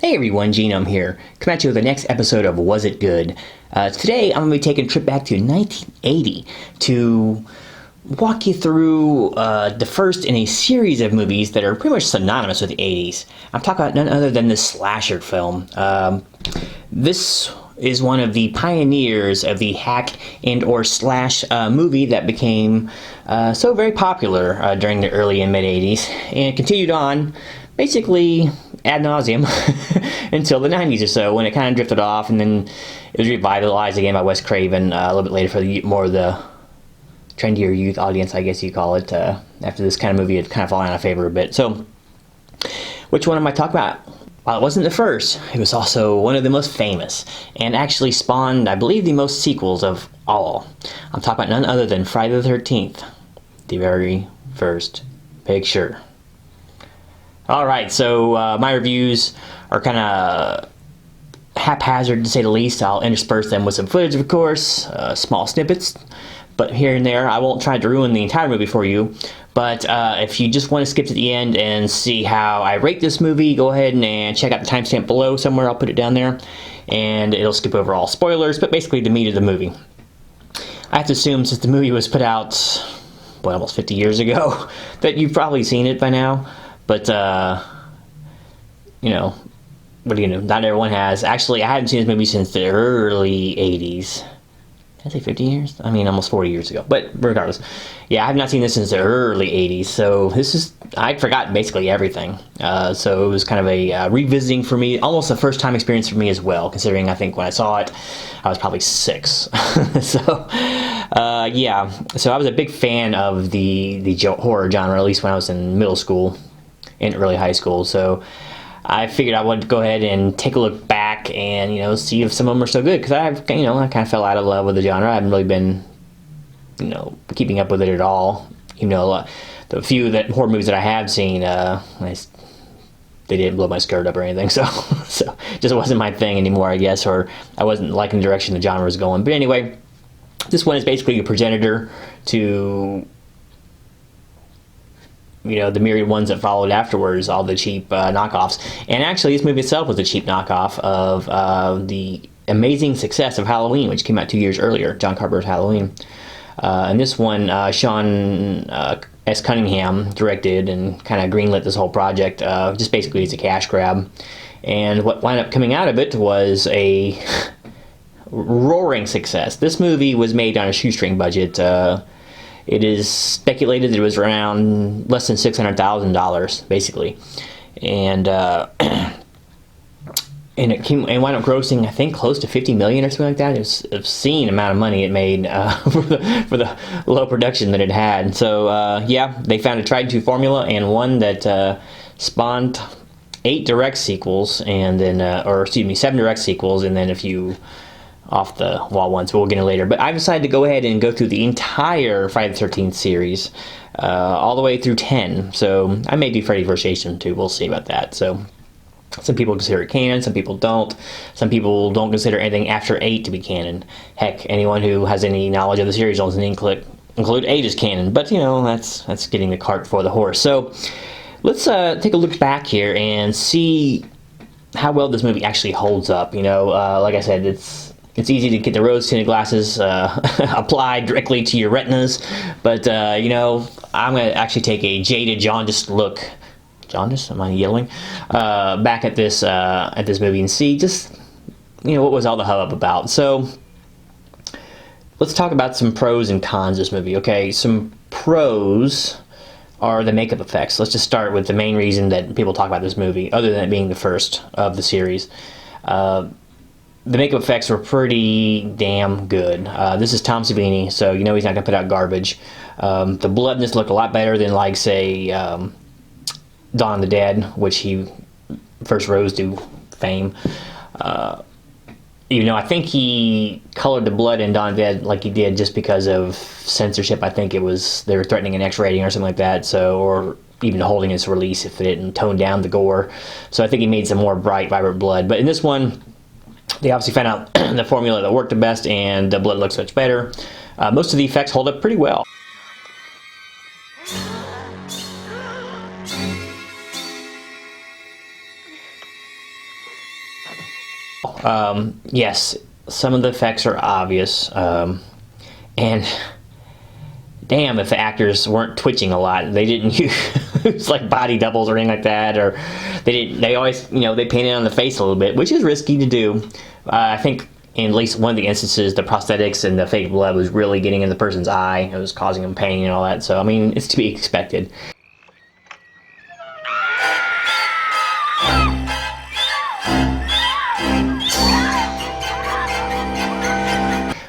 Hey everyone, Genome here, coming at you with the next episode of Was It Good? Today I'm going to be taking a trip back to 1980 to walk you through the first in a series of movies that are pretty much synonymous with the 80s. I'm talking about none other than the slasher film. This is one of the pioneers of the hack and or slash movie that became so very popular during the early and mid 80s and continued on basically ad nauseum until the 90s or so, when it kind of drifted off, and then it was revitalized again by Wes Craven a little bit later for the more of the trendier youth audience, I guess you call it, after this kind of movie had kind of fallen out of favor a bit. So, which one am I talking about? While it wasn't the first, it was also one of the most famous, and actually spawned, I believe, the most sequels of all. I'm talking about none other than Friday the 13th, the very first picture. Alright, so my reviews are kind of haphazard, to say the least. I'll intersperse them with some footage, of course, small snippets, but here and there. I won't try to ruin the entire movie for you, but if you just want to skip to the end and see how I rate this movie, go ahead and check out the timestamp below somewhere. I'll put it down there, and it'll skip over all spoilers, but basically the meat of the movie. I have to assume, since the movie was put out, almost 50 years ago, that you've probably seen it by now. But, what do you know? Not everyone has. Actually, I haven't seen this movie since the early 80s. Did I say 50 years? I mean, almost 40 years ago. But regardless. Yeah, I have not seen this since the early 80s. So I'd forgotten basically everything. So it was kind of a revisiting for me. Almost a first time experience for me as well, considering I think when I saw it, I was probably 6. Yeah. So I was a big fan of the horror genre, at least when I was in middle school. In early high school, so I figured I would go ahead and take a look back and see if some of them are so good, because I kind of fell out of love with the genre. I haven't really been keeping up with it at all. The few horror movies that I have seen, they didn't blow my skirt up or anything, so it just wasn't my thing anymore, I guess, or I wasn't liking the direction the genre was going. But anyway, this one is basically a progenitor to the myriad ones that followed afterwards, all the cheap knockoffs. And actually, this movie itself was a cheap knockoff of the amazing success of Halloween, which came out 2 years earlier, John Carpenter's Halloween. And this one, Sean S. Cunningham directed and kind of greenlit this whole project, just basically as a cash grab. And what wound up coming out of it was a roaring success. This movie was made on a shoestring budget. It is speculated that it was around less than $600,000, basically, and it wound up grossing, I think, close to $50 million or something like that. It was an obscene amount of money it made for the low production that it had. So yeah, they found a tried and true formula, and one that spawned 8 direct sequels, and then 7 direct sequels, and then a few off the wall ones, but we'll get into later. But I decided to go ahead and go through the entire Friday the 13th series, all the way through 10. So I may do Freddy vs. Jason too. We'll see about that. So some people consider it canon, some people don't. Some people don't consider anything after 8 to be canon. Heck, anyone who has any knowledge of the series doesn't include 8 as canon. But that's getting the cart before the horse. So let's take a look back here and see how well this movie actually holds up. Like I said, it's easy to get the rose-tinted glasses applied directly to your retinas, but I'm going to actually take a jaded, jaundiced look. Jaundice? Am I yelling? Back at this movie and see just what was all the hubbub about. So let's talk about some pros and cons of this movie. Okay, some pros are the makeup effects. Let's just start with the main reason that people talk about this movie, other than it being the first of the series. The makeup effects were pretty damn good. This is Tom Savini, so he's not going to put out garbage. The blood in this looked a lot better than, like, say, Dawn of the Dead, which he first rose to fame. Even though I think he colored the blood in Dawn of the Dead like he did just because of censorship. I think they were threatening an X rating or something like that, or even holding its release if it didn't tone down the gore. So I think he made some more bright, vibrant blood. But in this one, they obviously found out the formula that worked the best, and the blood looks much better. Most of the effects hold up pretty well. Yes, some of the effects are obvious, and damn if the actors weren't twitching a lot. They didn't use like body doubles or anything like that, or they always, they painted on the face a little bit, which is risky to do. I think in at least one of the instances, the prosthetics and the fake blood was really getting in the person's eye. It was causing them pain and all that. So, I mean, it's to be expected.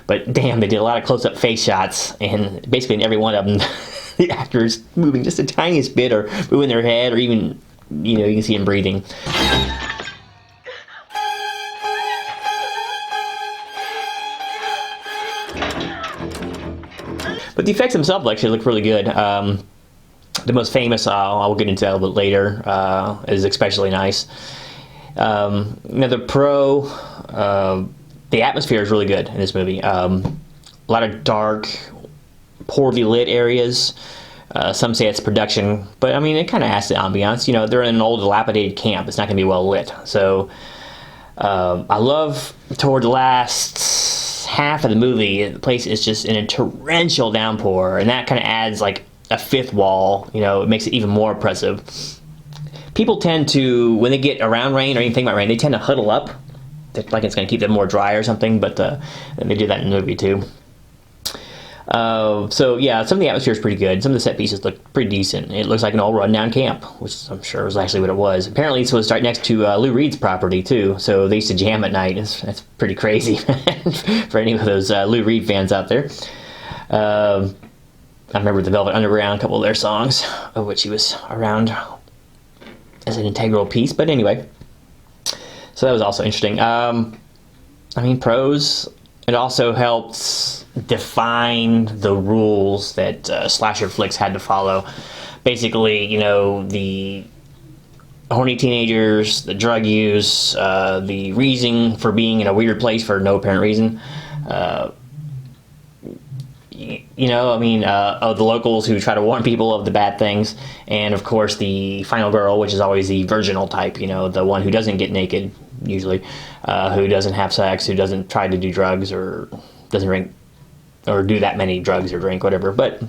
But damn, they did a lot of close-up face shots, and basically in every one of them, the actors moving just the tiniest bit, or moving their head, or even, you can see them breathing. But the effects themselves actually look really good. The most famous, I'll get into that a little bit later, is especially nice. Another pro, the atmosphere is really good in this movie. A lot of dark, poorly lit areas. Some say it's production, but I mean, it kind of adds to the ambiance. They're in an old, dilapidated camp. It's not going to be well lit. So I love toward the last half of the movie, the place is just in a torrential downpour, and that kind of adds like a fifth wall. It makes it even more oppressive. People tend to, when they get around rain or anything about rain, they tend to huddle up, like it's going to keep them more dry or something, but they do that in the movie too. So yeah, some of the atmosphere is pretty good. Some of the set pieces look pretty decent. It looks like an old rundown camp, which I'm sure was actually what it was. Apparently this was right next to Lou Reed's property too, so they used to jam at night. That's pretty crazy for any of those Lou Reed fans out there. I remember the Velvet Underground, a couple of their songs, of which he was around as an integral piece. But anyway, so that was also interesting. Pros, it also helps define the rules that slasher flicks had to follow. Basically, the horny teenagers, the drug use, the reason for being in a weird place for no apparent reason. The locals who try to warn people of the bad things, and of course the final girl, which is always the virginal type, the one who doesn't get naked, usually, who doesn't have sex, who doesn't try to do drugs, or doesn't drink, or do that many drugs or drink, whatever. But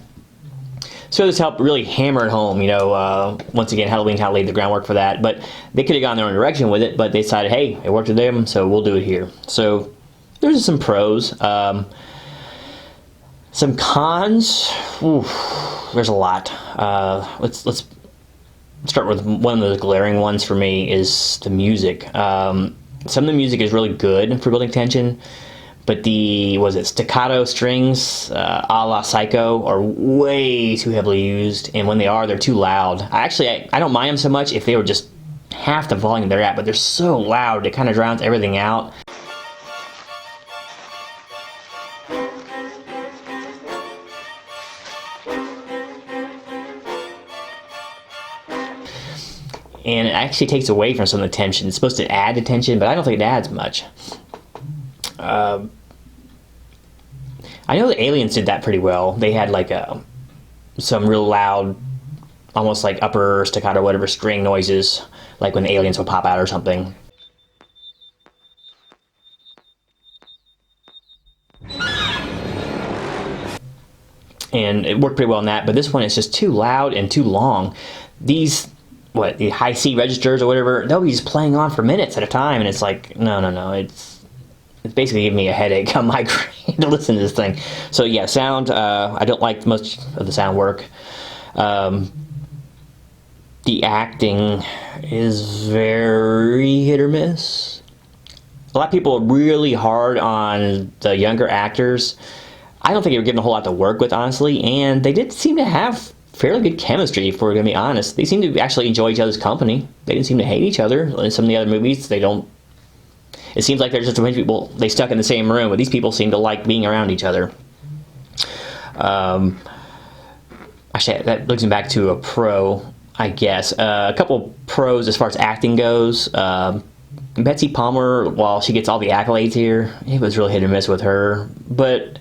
so this helped really hammer it home, once again, Halloween kind of laid the groundwork for that, but they could have gone their own direction with it, but they decided, hey, it worked with them, so we'll do it here. So there's some pros. Some cons, there's a lot. Let's start with one of the glaring ones for me is the music. Some of the music is really good for building tension, but the staccato strings, a la Psycho, are way too heavily used, and when they are, they're too loud. I don't mind them so much if they were just half the volume they're at, but they're so loud it kind of drowns everything out. And it actually takes away from some of the tension. It's supposed to add to tension, but I don't think it adds much. I know the Aliens did that pretty well. They had like some real loud, almost like upper staccato, whatever, string noises, like when the aliens would pop out or something. And it worked pretty well in that, but this one is just too loud and too long. The high C registers or whatever, they'll be just playing on for minutes at a time, and it's like, no, it's basically giving me a headache, a migraine to listen to this thing. So yeah, sound, I don't like much of the sound work. The acting is very hit or miss. A lot of people are really hard on the younger actors. I don't think they were given a whole lot to work with, honestly, and they did seem to have fairly good chemistry, if we're going to be honest. They seem to actually enjoy each other's company. They didn't seem to hate each other. In some of the other movies, they don't. It seems like there's just a bunch of people, they stuck in the same room, but these people seem to like being around each other. Actually, that brings me back to a pro, I guess. A couple pros as far as acting goes. Betsy Palmer, while she gets all the accolades here, it was really hit or miss with her. But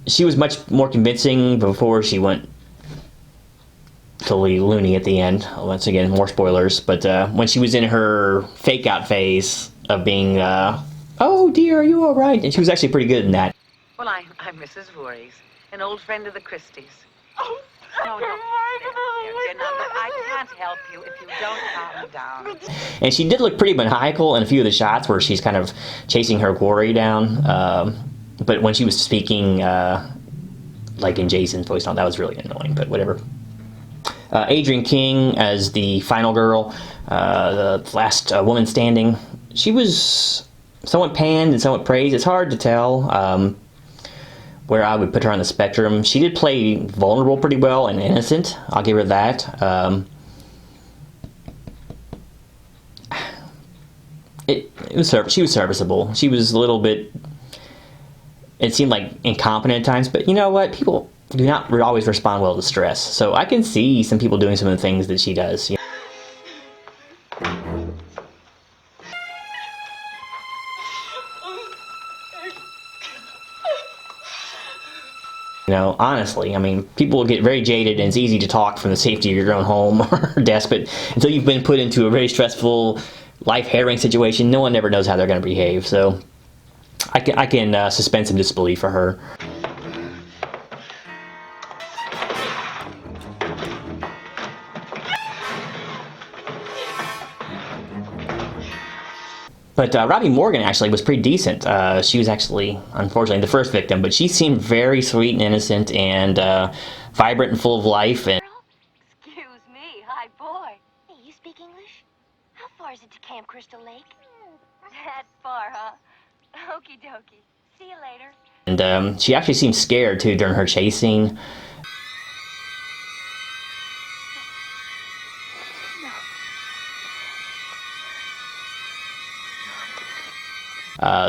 she was much more convincing before she went totally loony at the end. Once again, more spoilers. But when she was in her fake out phase, of being, oh dear, are you all right? And she was actually pretty good in that. Well, I'm Mrs. Voorhees, an old friend of the Christies. Oh, No, no. Dear, now, look, I can't help you if you don't calm down. And she did look pretty maniacal in a few of the shots where she's kind of chasing her quarry down. But when she was speaking, like in Jason's voice, that was really annoying, but whatever. Adrienne King as the final girl, the last woman standing. She was somewhat panned and somewhat praised. It's hard to tell where I would put her on the spectrum. She did play vulnerable pretty well and innocent. I'll give her that. She was serviceable. She was a little bit, it seemed like, incompetent at times, but you know what? People do not always respond well to stress. So I can see some people doing some of the things that she does. You know, honestly, I mean, people will get very jaded and it's easy to talk from the safety of your own home or desk, but until you've been put into a very stressful, life-harrowing situation, no one ever knows how they're going to behave. So I can suspend some disbelief for her. But Robbie Morgan actually was pretty decent. She was actually, unfortunately, the first victim, but she seemed very sweet and innocent and vibrant and full of life. And excuse me, hi boy. Hey, you speak English? How far is it to Camp Crystal Lake? That far, huh? Okie dokie. See you later. And she actually seemed scared too during her chase scene.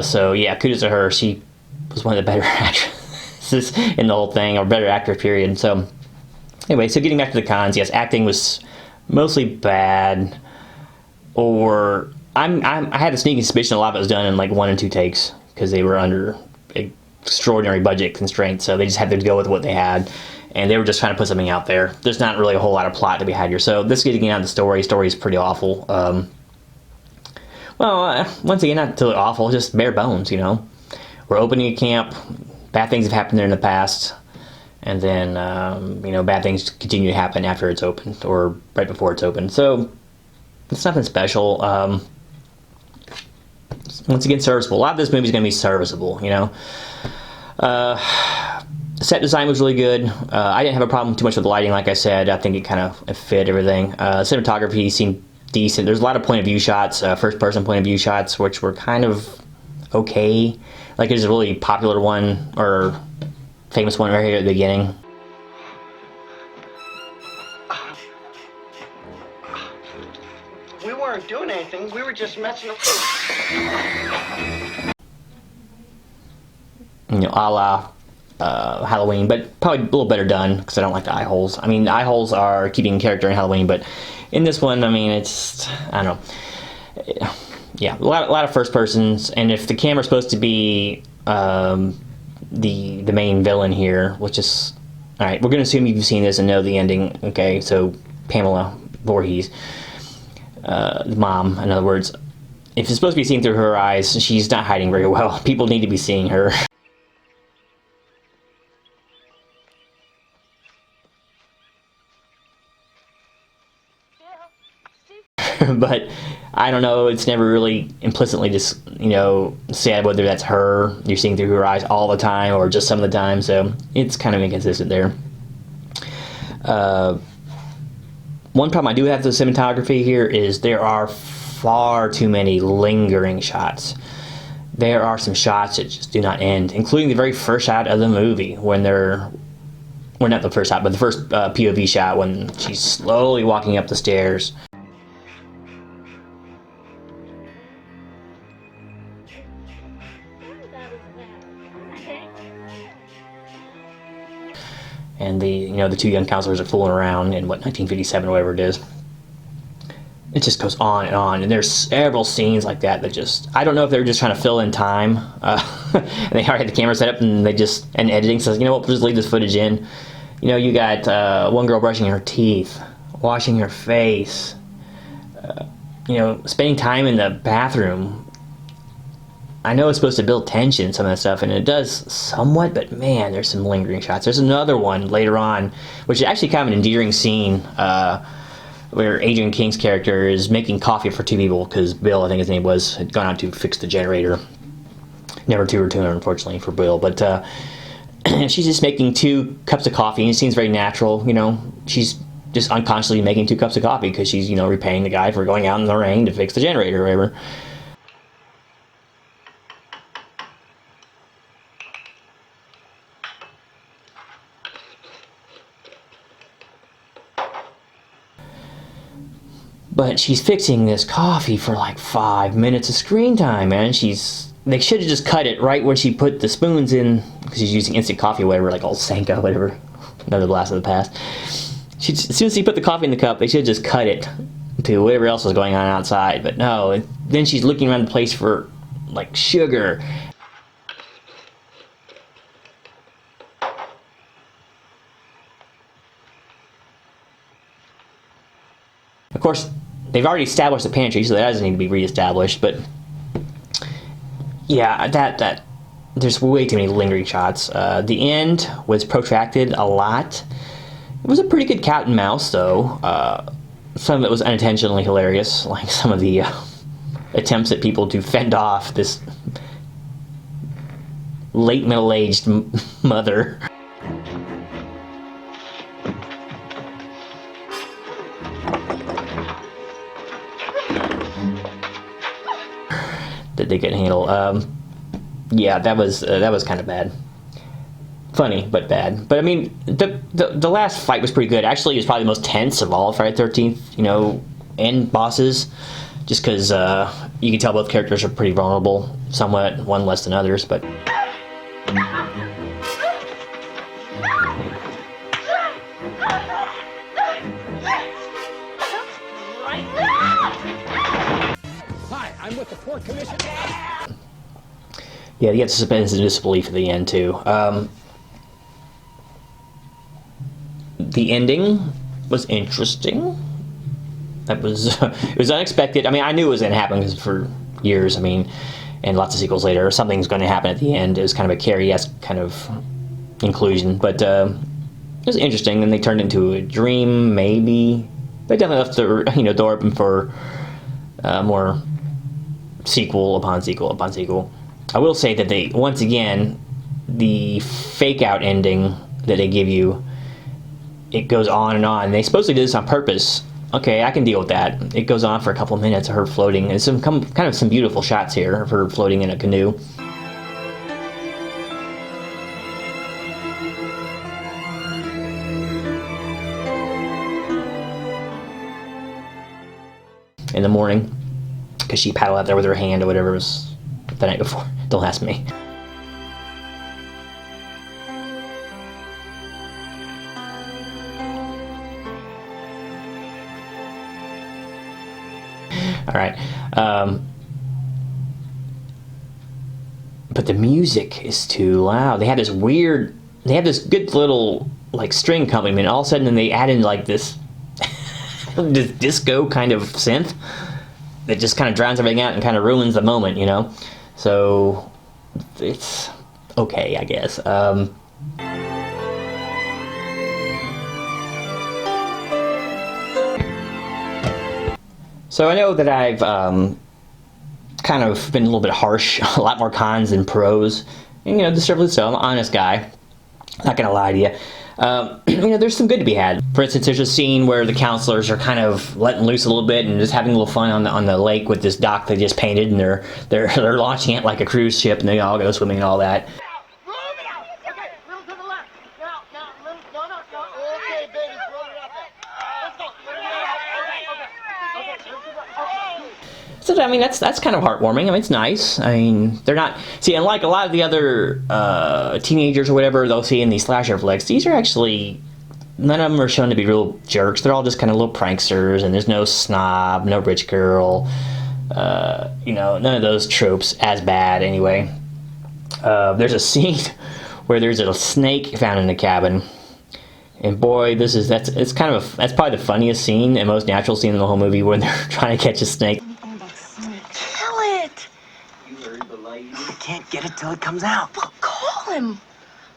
So yeah, kudos to her. She was one of the better actresses in the whole thing, or better actor period. So anyway, so getting back to the cons, yes, acting was mostly bad, or I had a sneaking suspicion a lot of it was done in like 1 and 2 takes because they were under extraordinary budget constraints, so they just had to go with what they had, and they were just trying to put something out there. There's not really a whole lot of plot to be had here. So this getting out the story is pretty awful. Well, once again, not totally awful, just bare bones, you know. We're opening a camp, bad things have happened there in the past, and then, you know, bad things continue to happen after it's opened, or right before it's opened. So, it's nothing special. Once again, serviceable. A lot of this movie is going to be serviceable, you know. Set design was really good. I didn't have a problem too much with the lighting, like I said. I think it kind of fit everything. Cinematography seemed decent. There's a lot of point of view shots, first person point of view shots, which were kind of okay. Like there's a really popular one or famous one right here at the beginning. We weren't doing anything. We were just messing up. You know, a la Halloween, but probably a little better done because I don't like the eye holes. I mean, the eye holes are keeping character in Halloween, but in this one, I mean, it's, I don't know. Yeah, a lot of first persons, and if the camera's supposed to be the main villain here, which is, all right, we're going to assume you've seen this and know the ending, okay? So Pamela Voorhees, the mom, in other words, if it's supposed to be seen through her eyes, she's not hiding very well. People need to be seeing her. But I don't know, it's never really implicitly just, you know, said whether that's her, you're seeing through her eyes all the time or just some of the time, so it's kind of inconsistent there. One problem I do have with the cinematography here is there are far too many lingering shots. There are some shots that just do not end, including the very first shot of the movie when they're, well, not the first shot, but the first POV shot when she's slowly walking up the stairs. And the, you know, the two young counselors are fooling around in what, 1957 or whatever it is. It just goes on, and there's several scenes like that that just, I don't know if they're just trying to fill in time. And they already had the camera set up, and and editing says, you know what, we'll just leave this footage in. You know, you got one girl brushing her teeth, washing her face, you know, spending time in the bathroom, I know it's supposed to build tension, some of that stuff, and it does somewhat, but man, there's some lingering shots. There's another one later on, which is actually kind of an endearing scene, where Adrian King's character is making coffee for two people, because Bill, I think his name was, had gone out to fix the generator. Never to return, unfortunately, for Bill, but she's just making 2 cups of coffee, and it seems very natural, you know. She's just unconsciously making 2 cups of coffee because she's, you know, repaying the guy for going out in the rain to fix the generator or whatever. But she's fixing this coffee for like 5 minutes of screen time, man. They should have just cut it right where she put the spoons in, because she's using instant coffee or whatever, like old Sanka, whatever, another blast of the past. As soon as she put the coffee in the cup, they should have just cut it to whatever else was going on outside. But no, then she's looking around the place for, like, sugar. Of course, they've already established the pantry, so that doesn't need to be reestablished, but yeah, that there's way too many lingering shots. The end was protracted a lot. It was a pretty good cat and mouse, though. Some of it was unintentionally hilarious, like some of the attempts at people to fend off this late middle-aged mother. That they couldn't handle. Yeah, that was kind of bad. Funny, but bad. But I mean, the last fight was pretty good. Actually, it was probably the most tense of all Friday the 13th, you know, and bosses. Just because you can tell both characters are pretty vulnerable, somewhat, one less than others, but... Hi, I'm with the Port Commission. Yeah, you get suspense and disbelief at the end, too. The ending was interesting. That was it was unexpected. I mean, I knew it was going to happen because for years, I mean, and lots of sequels later, something's going to happen at the end. It was kind of a Carrie-esque kind of inclusion, but it was interesting. And they turned into a dream, maybe. They definitely left the door open for more sequel upon sequel upon sequel. I will say that they, once again, the fake-out ending that they give you, it goes on and on. They supposedly did this on purpose. Okay, I can deal with that. It goes on for a couple of minutes of her floating. And some kind of some beautiful shots here of her floating in a canoe. In the morning, because she paddled out there with her hand or whatever it was the night before. Don't ask me. All right. But the music is too loud. They had this good little, like, string accompaniment. All of a sudden, then they add in, like, this disco kind of synth that just kind of drowns everything out and kind of ruins the moment, you know? So, it's okay, I guess. So I know that I've kind of been a little bit harsh, a lot more cons than pros, and, you know, deservedly so. I'm an honest guy, not gonna lie to you. You know, there's some good to be had. For instance, there's a scene where the counselors are kind of letting loose a little bit and just having a little fun on the lake with this dock they just painted, and they're launching it like a cruise ship, and they all go swimming and all that. So, I mean, that's kind of heartwarming. I mean, it's nice. I mean, they're not... See, unlike a lot of the other teenagers or whatever they'll see in these slasher flicks, these are actually... None of them are shown to be real jerks. They're all just kind of little pranksters, and there's no snob, no rich girl. You know, none of those tropes as bad, anyway. There's a scene where there's a snake found in the cabin. And boy, that's probably the funniest scene and most natural scene in the whole movie, when they're trying to catch a snake. Tell it! You heard the lady. get it till it comes out. Well, call him.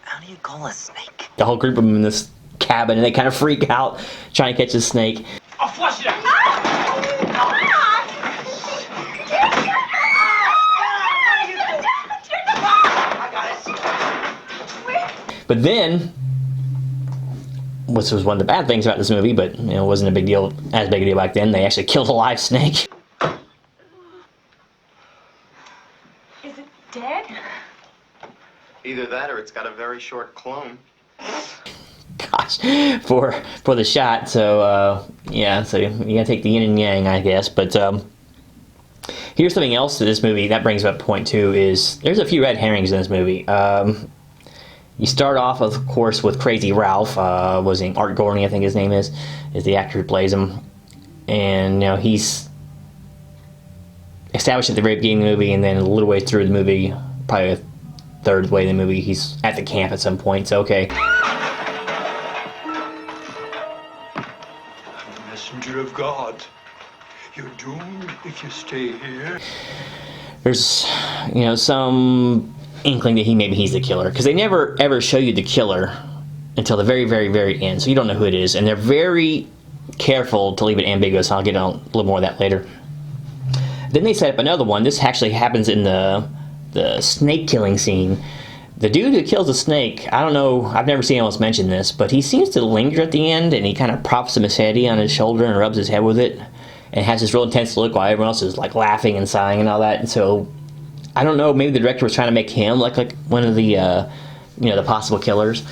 How do you call a snake? The whole group of them in this cabin, and they kind of freak out trying to catch the snake. I'll flush it out. But then, which was one of the bad things about this movie, but it wasn't a big deal, as big a deal back then, they actually killed a live snake. Is it dead? Either that or it's got a very short clone. Gosh, for the shot. So yeah, so you gotta take the yin and yang, I guess. But here's something else to this movie that brings up point two is there's a few red herrings in this movie. You start off, of course, with Crazy Ralph. Was it Art Gorney, I think his name is the actor who plays him, and he's established at the very beginning of the movie, and then a little way through the movie, probably a third of the way in the movie, he's at the camp at some point. So okay. Messenger of God, you're doomed if you stay here. There's, some inkling that maybe he's the killer, because they never ever show you the killer until the very, very, very end, so you don't know who it is, and they're very careful to leave it ambiguous. I'll get on a little more of that later. Then they set up another one. This actually happens in the snake killing scene. The dude who kills the snake, I don't know, I've never seen anyone else mention this, but he seems to linger at the end, and he kind of props some heady on his shoulder and rubs his head with it, and has this real intense look while everyone else is like laughing and sighing and all that. And so I don't know, maybe the director was trying to make him look like one of the the possible killers.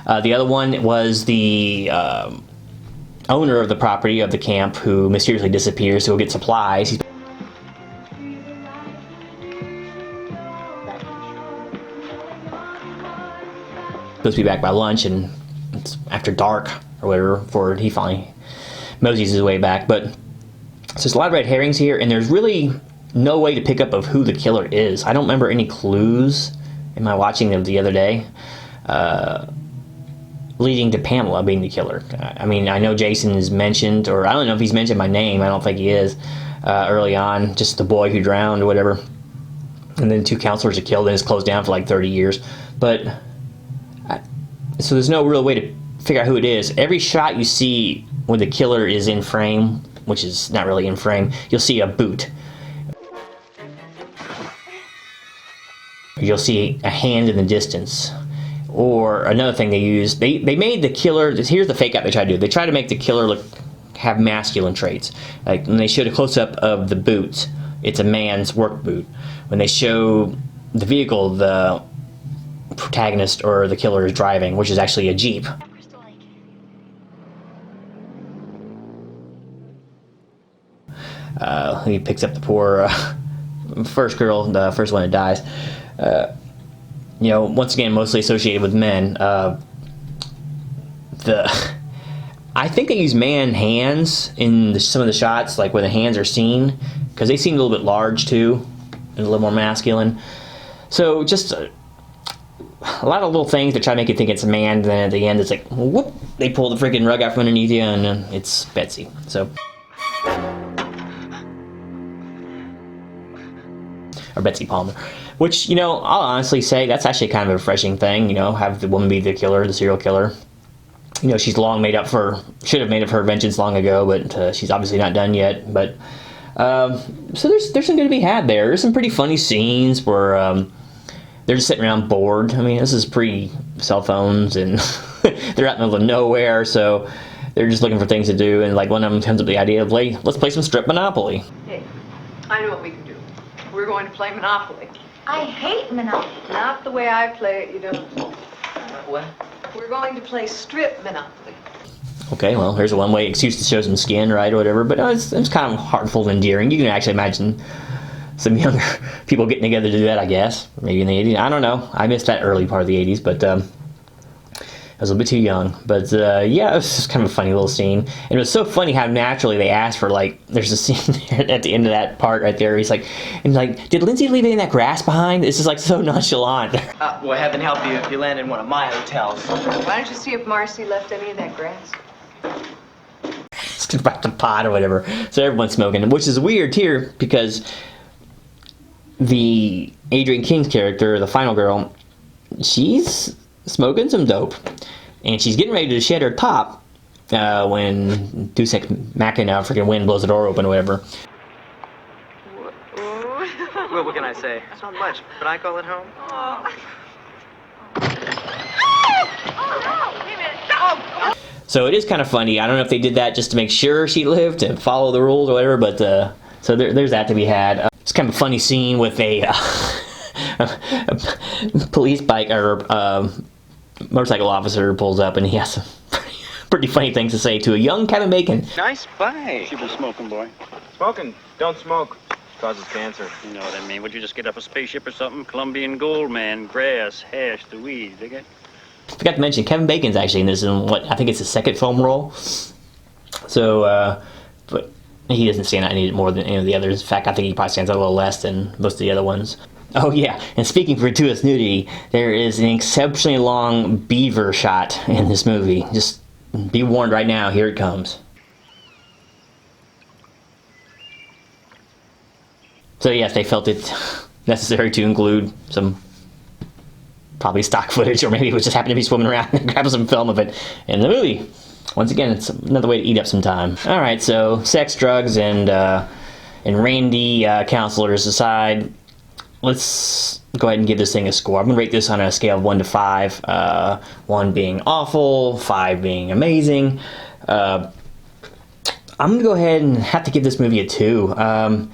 The other one was the owner of the property of the camp who mysteriously disappears to go get supplies. He's supposed to be back by lunch, and it's after dark or whatever before he finally moseys his way back. But so there's a lot of red herrings here, and there's really no way to pick up of who the killer is. I don't remember any clues in my watching of the other day leading to Pamela being the killer. I mean, I know Jason is mentioned, or I don't know if he's mentioned by name. I don't think he is early on. Just the boy who drowned or whatever. And then 2 counselors are killed, and it's closed down for like 30 years. But so there's no real way to figure out who it is. Every shot you see when the killer is in frame, which is not really in frame, you'll see a boot. You'll see a hand in the distance. Or another thing they used, they made the killer, here's the fake out they tried to do. They tried to make the killer have masculine traits. Like when they showed a close-up of the boot, it's a man's work boot. When they show the vehicle, the protagonist or the killer is driving, which is actually a Jeep. He picks up the poor first girl, the first one that dies. Once again, mostly associated with men. I think they use man hands in some of the shots, like where the hands are seen, because they seem a little bit large too, and a little more masculine. So just a lot of little things to try to make you think it's a man, and then at the end it's like, whoop, they pull the freaking rug out from underneath you, and it's Betsy. So, or Betsy Palmer. Which, I'll honestly say that's actually kind of a refreshing thing, have the woman be the killer, the serial killer. She's long should have made up for her vengeance long ago, but she's obviously not done yet. But, so there's something to be had there. There's some pretty funny scenes where they're just sitting around bored. I mean, this is pre-cell phones, and they're out in the middle of nowhere, so they're just looking for things to do, and like one of them comes up with the idea of, let's play some strip Monopoly. Hey, I know what we can do. We're going to play Monopoly. I hate Monopoly. Not the way I play it, you don't. What? We're going to play strip Monopoly. Okay, well, here's a one-way excuse to show some skin, right, or whatever, but it's kind of heartful and endearing. You can actually imagine some younger people getting together to do that, I guess. Maybe in the 80s. I don't know. I missed that early part of the 80s, but I was a little bit too young. But yeah, it was just kind of a funny little scene. And it was so funny how naturally they asked for, there's a scene there at the end of that part right there. He's like, did Lindsay leave any of that grass behind? This is so nonchalant. Well, heaven help you if you land in one of my hotels. Why don't you see if Marcy left any of that grass? about the pot or whatever. So everyone's smoking, which is weird here because the Adrienne King's character, the final girl, she's smoking some dope, and she's getting ready to shed her top when Dusek Mackin, freaking wind blows the door open or whatever. Well, what can I say? It's not much, but I call it home. So it is kind of funny. I don't know if they did that just to make sure she lived and follow the rules or whatever, but so there's that to be had. It's kind of a funny scene with a police bike or motorcycle officer pulls up, and he has some pretty funny things to say to a young Kevin Bacon. Nice bike. Keep it smoking, boy. Smoking. Don't smoke. Causes cancer. You know what I mean. Would you just get up a spaceship or something? Colombian gold, man. Grass, hash, the weeds. Dig it? Forgot to mention, Kevin Bacon's actually in this, in what I think it's his second film role. So, but he doesn't stand out any more than any of the others. In fact, I think he probably stands out a little less than most of the other ones. Oh yeah, and speaking of gratuitous nudity, there is an exceptionally long beaver shot in this movie. Just be warned right now, here it comes. So yes, they felt it necessary to include some probably stock footage, or maybe it was just happened to be swimming around and grab some film of it in the movie. Once again, it's another way to eat up some time. Alright, so sex, drugs, and Randy counselors aside, let's go ahead and give this thing a score. I'm going to rate this on a scale of 1 to 5. 1 being awful, 5 being amazing. I'm going to go ahead and have to give this movie a 2.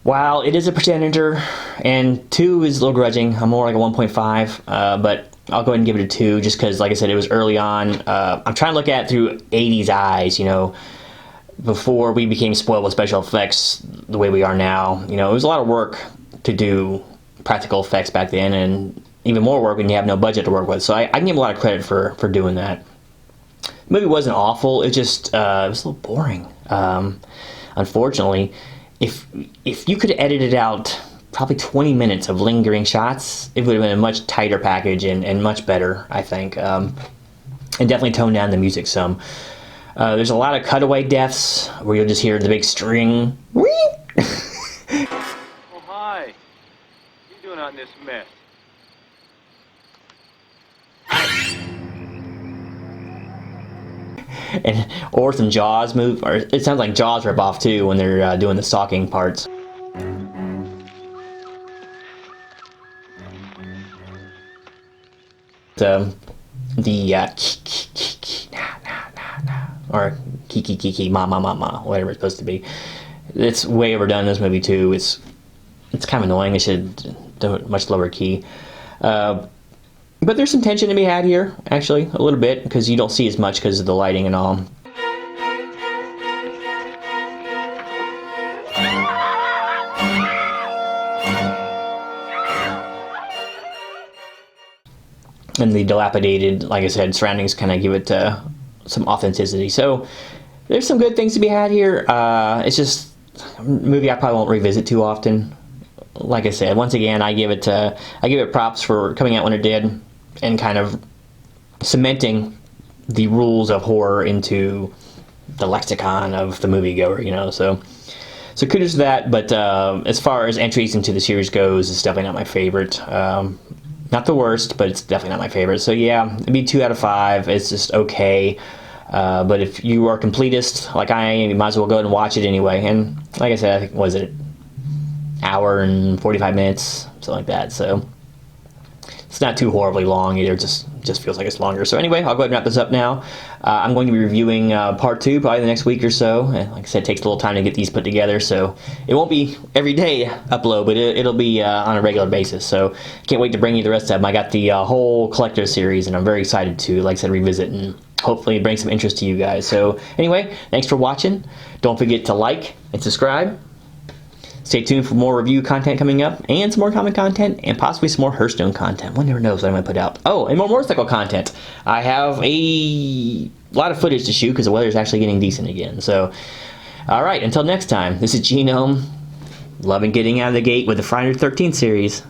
While it is a progenitor, and 2 is a little grudging, I'm more like a 1.5, but I'll go ahead and give it a 2 just because, like I said, it was early on. I'm trying to look at it through 80s eyes, you know, before we became spoiled with special effects the way we are now. You know, it was a lot of work to do practical effects back then, and even more work when you have no budget to work with. So I can give a lot of credit for doing that. The movie wasn't awful, it just it was a little boring. Unfortunately, if you could edit it out probably 20 minutes of lingering shots, it would have been a much tighter package and much better, I think. And definitely tone down the music some. There's a lot of cutaway deaths where you'll just hear the big string. Oh, hi. What are you doing out in this mess? Or some Jaws move, or it sounds like Jaws rip off too when they're doing the stalking parts. The or kiki ma ma ma ma, whatever it's supposed to be. It's way overdone in this movie too. It's kind of annoying. It should do it much lower key. But there's some tension to be had here, actually, a little bit, because you don't see as much because of the lighting and all. And the dilapidated, like I said, surroundings kind of give it some authenticity. So there's some good things to be had here. It's just a movie I probably won't revisit too often. Like I said, once again, I give it props for coming out when it did, and kind of cementing the rules of horror into the lexicon of the moviegoer, you know. So kudos to that. But as far as entries into the series goes, it's definitely not my favorite. Not the worst, but it's definitely not my favorite. So yeah, it'd be 2 out of 5. It's just okay. But if you are a completist like I am, you might as well go ahead and watch it anyway. And like I said, I think, was it hour and 45 minutes, something like that. So it's not too horribly long either. It just feels like it's longer. So anyway, I'll go ahead and wrap this up now. I'm going to be reviewing part 2 probably the next week or so. And like I said, it takes a little time to get these put together, so it won't be every day upload, but it'll be on a regular basis. So can't wait to bring you the rest of them. I got the whole collector series, and I'm very excited to, like I said, revisit and hopefully bring some interest to you guys. So anyway, thanks for watching. Don't forget to like and subscribe. Stay tuned for more review content coming up, and some more comic content, and possibly some more Hearthstone content. One never knows what I'm going to put out. Oh, and more motorcycle content. I have a lot of footage to shoot because the weather's actually getting decent again. So, alright, until next time, this is Genome. Loving getting out of the gate with the Friday the 13th series.